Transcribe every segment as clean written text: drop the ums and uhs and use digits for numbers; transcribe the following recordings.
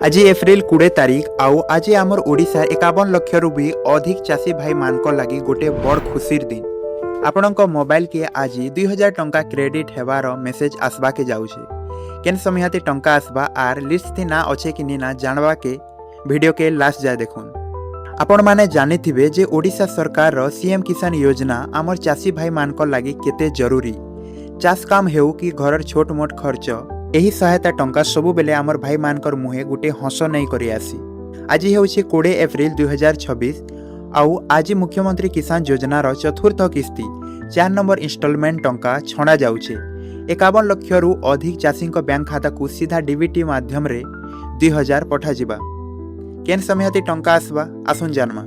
आज एप्रिल 20 तारीख आउ आज आमर ओडिशा 51 लाख रु भी अधिक चाषी भाई मान लगी गोटे बड़ खुशीर दिन। आपणक मोबाइल के आज 2000 टंका क्रेडिट हेबार मेसेज आसबा के जाउछे। केन समयाते टंका आसबा आर लिस्ट थी ना अच्छे कि ना जानवा के वीडियो के लास्ट जाए देखुन। आपण माने जानिथिबे जे ओडिशा सरकार रो सीएम किसान योजना आमर चाषी भाई मान लगी केते जरूरी। चाष काम हेउ कि घर छोट मोट खर्च एही सहायता टंका सबु बेले आमर भाई मानकर मुहे गुटे हस नहीं करी आसी। आज हेउछि 20 एप्रिल 2026 आउ आज मुख्यमंत्री किसान योजना रो चतुर्थ किस्ती 4 नंबर इंस्टॉलमेंट टंका छणा जाउछे। 51 लाख रु अधिक चाषी बैंक खाता को सीधा डीबीटी माध्यम रे 2000 पठा जिबा। केन समयते टंका आसबा आसुन जानमा।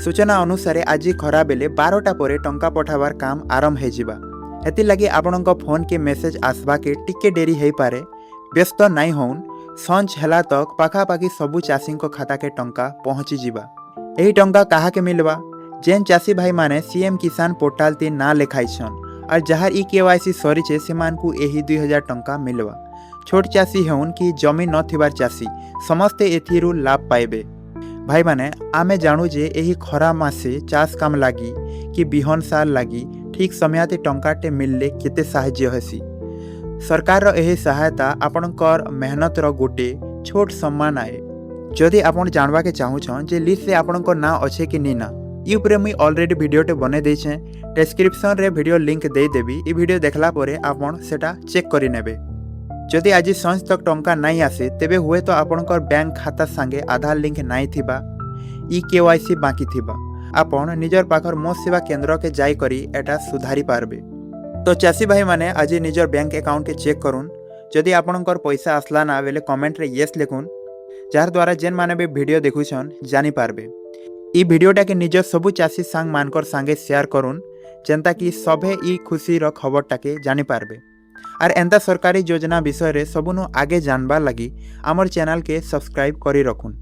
सूचना अनुसार आज खरा बेले 12टा परे टंका पठावार काम आरंभ हे जिबा। एति लगी आपणक फोन के मेसेज आसबा के टिके डेरी हे पारे। व्यस्त नाई होन संच हेला तक पाखापाखि सबु चाषी खाता के टंका पहुँची जिबा। एही टंका काहा के मिलवा जेन चाषी भाई माने सीएम किसान पोर्टाल ते ना लेखाइछन और जहार ई केवाईसी सरीचे सेमान को एही 2000 टंका मिलवा। छोट चाषी होन कि जमी नथिबार चाषी समस्ते एथिरु लाभ पाइबे। भाई माने आमे जानु जे एही खरा मासे चाष काम लागी कि बिहन साल लागी ठीक समयाते टंकाटे मिलले केते साहाय्य हेसी। सरकार रो एही सहायता आपनकर मेहनत रो गोटे छोट सम्मान आए। जदि आपण जानवा के चाहूछन जे लिस्ट से आपनकर ना अच्छे कि नी ना ई उपरे मुई ऑलरेडी वीडियोटे बने देछे। डिस्क्रिप्शन रे वीडियो लिंक दे देबी। ई वीडियो देखला परे आपण सेटा चेक करि नेबे। जदि आज संच तक टंका नहीं आसे तेबे हुए तो आपनकर बैंक खाता संगे आधार लिंक नहीं थिबा ई केवाईसी बाकी थिबा। आपण निजर पाखर मो सेवा केंद्र के जाई करी एटा सुधारी पारबे। तो चाषी भाई माने आज निजर बैंक अकाउंट के चेक करुन। जदि आपनकर पैसा आसला ना बेले कमेंट रे येस लिखुन जार द्वारा जेन माने भी वीडियो देखुछन जानी पारबे। ई वीडियोटा के निजर सबु चाषी सांग मानकर सांगे शेयर करुन जेंता कि सभे ई खुशी रो खबरटा के जानी पारबे। और एंता सरकारी योजना विषय रे सबुनु आगे जानबा लगी आमर चैनल के सब्सक्राइब करी रखुन।